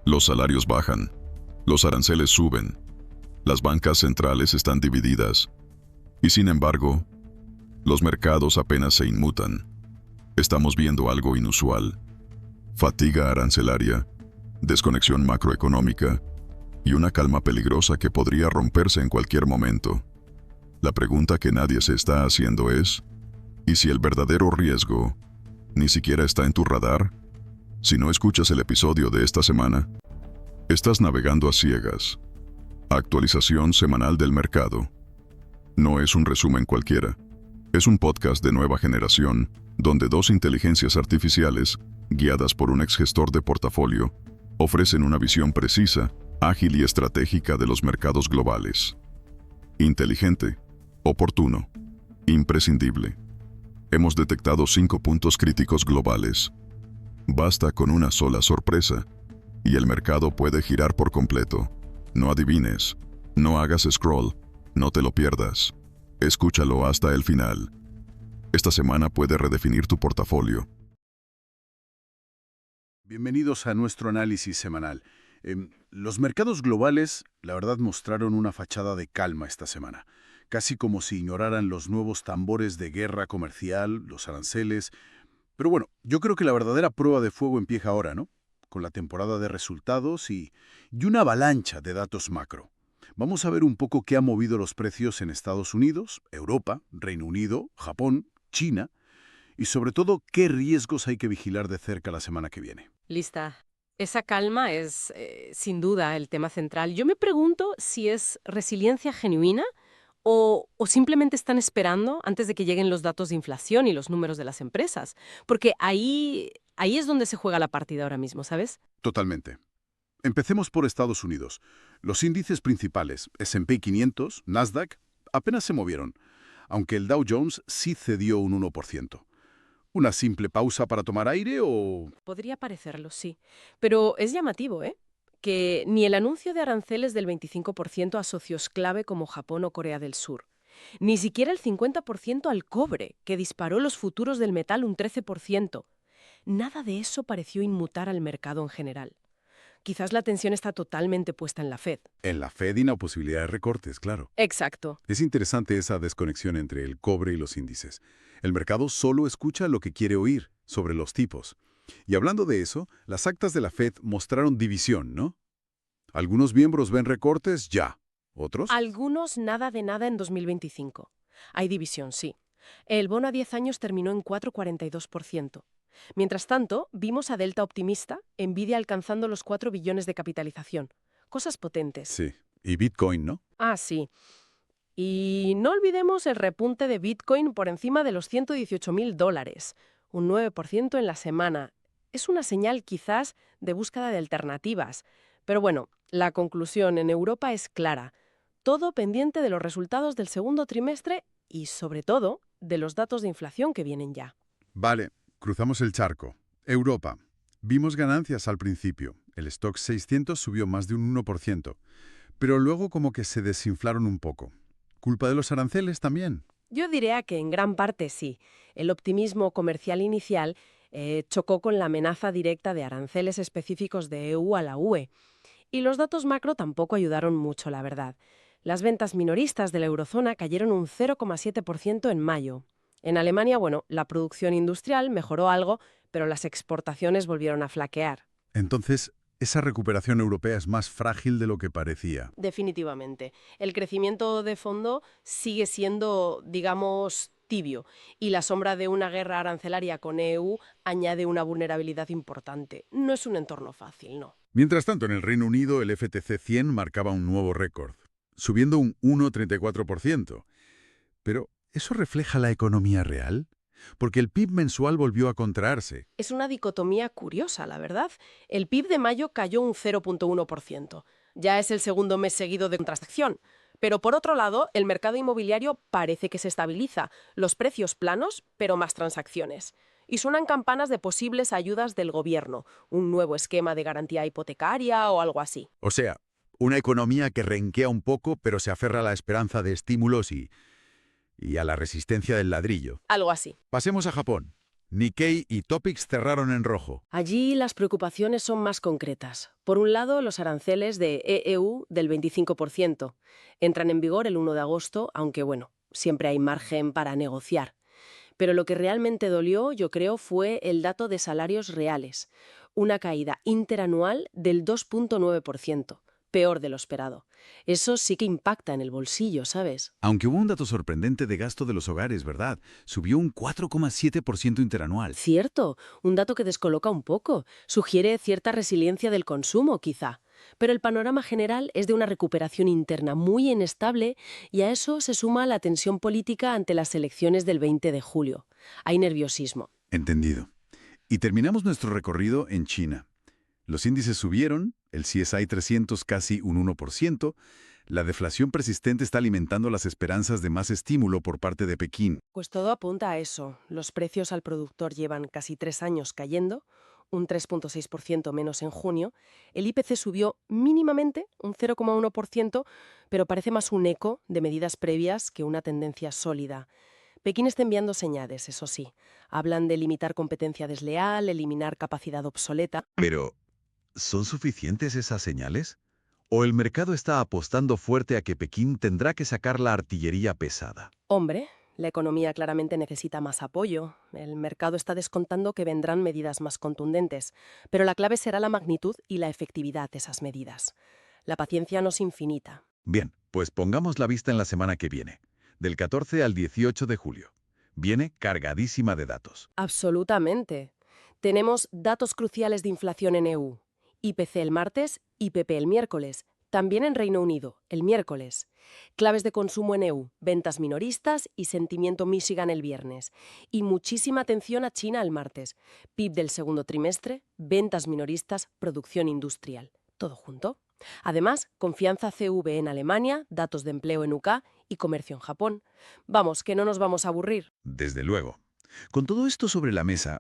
Los salarios bajan, los aranceles suben, las bancas centrales están divididas, y sin embargo, los mercados apenas se inmutan. Estamos viendo algo inusual: fatiga arancelaria, desconexión macroeconómica y una calma peligrosa que podría romperse en cualquier momento. La pregunta que nadie se está haciendo es: ¿y si el verdadero riesgo ni siquiera está en tu radar? Si no escuchas el episodio de esta semana, estás navegando a ciegas. Actualización semanal del mercado. No es un resumen cualquiera. Es un podcast de nueva generación, donde dos inteligencias artificiales, guiadas por un exgestor de portafolio, ofrecen una visión precisa, ágil y estratégica de los mercados globales. Inteligente, oportuno, imprescindible. Hemos detectado 5 puntos críticos globales. Basta con una sola sorpresa, y el mercado puede girar por completo. No adivines, no hagas scroll, no te lo pierdas. Escúchalo hasta el final. Esta semana puede redefinir tu portafolio. Bienvenidos a nuestro análisis semanal. Los mercados globales, la verdad, mostraron una fachada de calma esta semana, casi como si ignoraran los nuevos tambores de guerra comercial, los aranceles. Pero bueno, yo creo que la verdadera prueba de fuego empieza ahora, ¿no? Con la temporada de resultados y una avalancha de datos macro. Vamos a ver un poco qué ha movido los precios en Estados Unidos, Europa, Reino Unido, Japón, China, y sobre todo qué riesgos hay que vigilar de cerca la semana que viene. Lista. Esa calma es, sin duda, el tema central. Yo me pregunto si es resiliencia genuina o simplemente están esperando antes de que lleguen los datos de inflación y los números de las empresas. Porque ahí es donde se juega la partida ahora mismo, ¿sabes? Totalmente. Empecemos por Estados Unidos. Los índices principales, S&P 500, Nasdaq, apenas se movieron, aunque el Dow Jones sí cedió un 1%. ¿Una simple pausa para tomar aire o...? Podría parecerlo, sí. Pero es llamativo, ¿eh? Que ni el anuncio de aranceles del 25% a socios clave como Japón o Corea del Sur, ni siquiera el 50% al cobre, que disparó los futuros del metal un 13%. Nada de eso pareció inmutar al mercado en general. Quizás la atención está totalmente puesta en la Fed. En la Fed y la posibilidad de recortes, claro. Exacto. Es interesante esa desconexión entre el cobre y los índices. El mercado solo escucha lo que quiere oír sobre los tipos. Y hablando de eso, las actas de la Fed mostraron división, ¿no? Algunos miembros ven recortes ya. ¿Otros? Algunos nada de nada en 2025. Hay división, sí. El bono a 10 años terminó en 4,42%. Mientras tanto, vimos a Delta optimista, Nvidia alcanzando los 4 billones de capitalización. Cosas potentes. Sí. Y Bitcoin, ¿no? Ah, sí. Y no olvidemos el repunte de Bitcoin por encima de los $118.000, un 9% en la semana. Es una señal quizás de búsqueda de alternativas. Pero bueno, la conclusión en Europa es clara. Todo pendiente de los resultados del segundo trimestre y, sobre todo, de los datos de inflación que vienen ya. Vale, cruzamos el charco. Europa. Vimos ganancias al principio. El stock 600 subió más de un 1%. Pero luego como que se desinflaron un poco. ¿Culpa de los aranceles también? Yo diría que en gran parte sí. El optimismo comercial inicial chocó con la amenaza directa de aranceles específicos de EU a la UE. Y los datos macro tampoco ayudaron mucho, la verdad. Las ventas minoristas de la eurozona cayeron un 0,7% en mayo. En Alemania, bueno, la producción industrial mejoró algo, pero las exportaciones volvieron a flaquear. Entonces, esa recuperación europea es más frágil de lo que parecía. Definitivamente. El crecimiento de fondo sigue siendo, digamos, tibio, y la sombra de una guerra arancelaria con EU añade una vulnerabilidad importante. No es un entorno fácil, no. Mientras tanto, en el Reino Unido, el FTSE 100 marcaba un nuevo récord, subiendo un 1,34%. Pero, ¿eso refleja la economía real? Porque el PIB mensual volvió a contraerse. Es una dicotomía curiosa, la verdad. El PIB de mayo cayó un 0,1%. Ya es el segundo mes seguido de contracción. Pero por otro lado, el mercado inmobiliario parece que se estabiliza. Los precios planos, pero más transacciones. Y suenan campanas de posibles ayudas del gobierno, un nuevo esquema de garantía hipotecaria o algo así. O sea, una economía que renquea un poco, pero se aferra a la esperanza de estímulos y a la resistencia del ladrillo. Algo así. Pasemos a Japón. Nikkei y Topix cerraron en rojo. Allí las preocupaciones son más concretas. Por un lado, los aranceles de EU del 25%. Entran en vigor el 1 de agosto, aunque bueno, siempre hay margen para negociar. Pero lo que realmente dolió, yo creo, fue el dato de salarios reales. Una caída interanual del 2,9%. Peor de lo esperado. Eso sí que impacta en el bolsillo, ¿sabes? Aunque hubo un dato sorprendente de gasto de los hogares, ¿verdad? Subió un 4,7% interanual. Cierto, un dato que descoloca un poco. Sugiere cierta resiliencia del consumo, quizá. Pero el panorama general es de una recuperación interna muy inestable y a eso se suma la tensión política ante las elecciones del 20 de julio. Hay nerviosismo. Entendido. Y terminamos nuestro recorrido en China. Los índices subieron, el CSI 300 casi un 1%, la deflación persistente está alimentando las esperanzas de más estímulo por parte de Pekín. Pues todo apunta a eso. Los precios al productor llevan casi 3 años cayendo, un 3,6% menos en junio. El IPC subió mínimamente un 0,1%, pero parece más un eco de medidas previas que una tendencia sólida. Pekín está enviando señales, eso sí. Hablan de limitar competencia desleal, eliminar capacidad obsoleta. Pero, ¿son suficientes esas señales? ¿O el mercado está apostando fuerte a que Pekín tendrá que sacar la artillería pesada? Hombre, la economía claramente necesita más apoyo. El mercado está descontando que vendrán medidas más contundentes, pero la clave será la magnitud y la efectividad de esas medidas. La paciencia no es infinita. Bien, pues pongamos la vista en la semana que viene, del 14 al 18 de julio. Viene cargadísima de datos. Absolutamente. Tenemos datos cruciales de inflación en EU. IPC el martes, IPP el miércoles. También en Reino Unido, el miércoles. Claves de consumo en EU, ventas minoristas y sentimiento Michigan el viernes. Y muchísima atención a China el martes. PIB del segundo trimestre, ventas minoristas, producción industrial. Todo junto. Además, confianza CV en Alemania, datos de empleo en UK y comercio en Japón. Vamos, que no nos vamos a aburrir. Desde luego. Con todo esto sobre la mesa,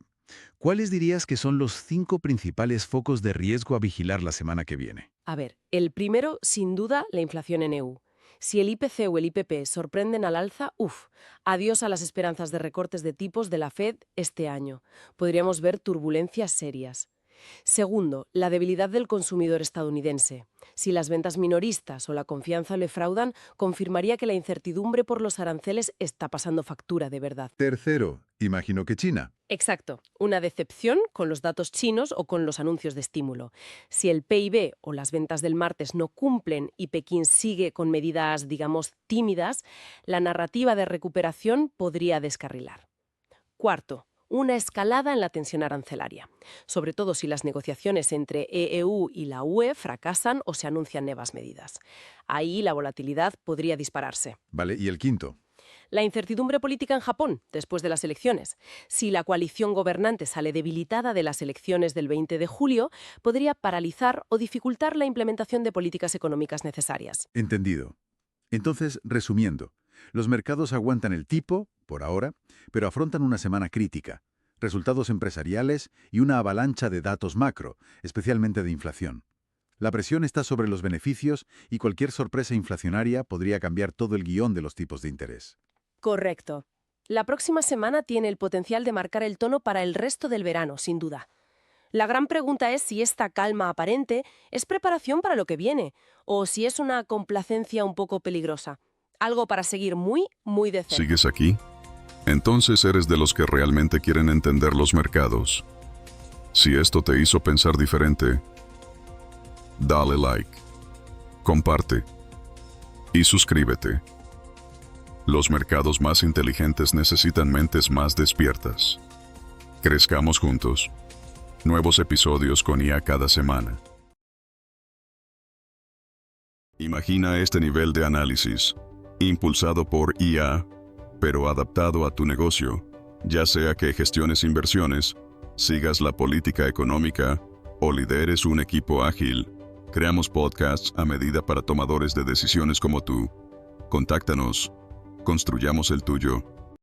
¿cuáles dirías que son los 5 principales focos de riesgo a vigilar la semana que viene? A ver, el primero, sin duda, la inflación en EU. Si el IPC o el IPP sorprenden al alza, adiós a las esperanzas de recortes de tipos de la Fed este año. Podríamos ver turbulencias serias. Segundo, la debilidad del consumidor estadounidense. Si las ventas minoristas o la confianza le fraudan, confirmaría que la incertidumbre por los aranceles está pasando factura de verdad. Tercero, imagino que China. Exacto, una decepción con los datos chinos o con los anuncios de estímulo. Si el PIB o las ventas del martes no cumplen y Pekín sigue con medidas, digamos, tímidas, la narrativa de recuperación podría descarrilar. Cuarto, una escalada en la tensión arancelaria, sobre todo si las negociaciones entre EU y la UE fracasan o se anuncian nuevas medidas. Ahí la volatilidad podría dispararse. Vale, ¿y el quinto? La incertidumbre política en Japón, después de las elecciones. Si la coalición gobernante sale debilitada de las elecciones del 20 de julio, podría paralizar o dificultar la implementación de políticas económicas necesarias. Entendido. Entonces, resumiendo, los mercados aguantan el tipo, por ahora, pero afrontan una semana crítica, resultados empresariales y una avalancha de datos macro, especialmente de inflación. La presión está sobre los beneficios y cualquier sorpresa inflacionaria podría cambiar todo el guión de los tipos de interés. Correcto. La próxima semana tiene el potencial de marcar el tono para el resto del verano, sin duda. La gran pregunta es si esta calma aparente es preparación para lo que viene, o si es una complacencia un poco peligrosa. Algo para seguir muy, muy de cerca. ¿Sigues aquí? Entonces eres de los que realmente quieren entender los mercados. Si esto te hizo pensar diferente, dale like, comparte y suscríbete. Los mercados más inteligentes necesitan mentes más despiertas. Crezcamos juntos. Nuevos episodios con IA cada semana. Imagina este nivel de análisis, impulsado por IA, pero adaptado a tu negocio, ya sea que gestiones inversiones, sigas la política económica o lideres un equipo ágil. Creamos podcasts a medida para tomadores de decisiones como tú. Contáctanos, construyamos el tuyo.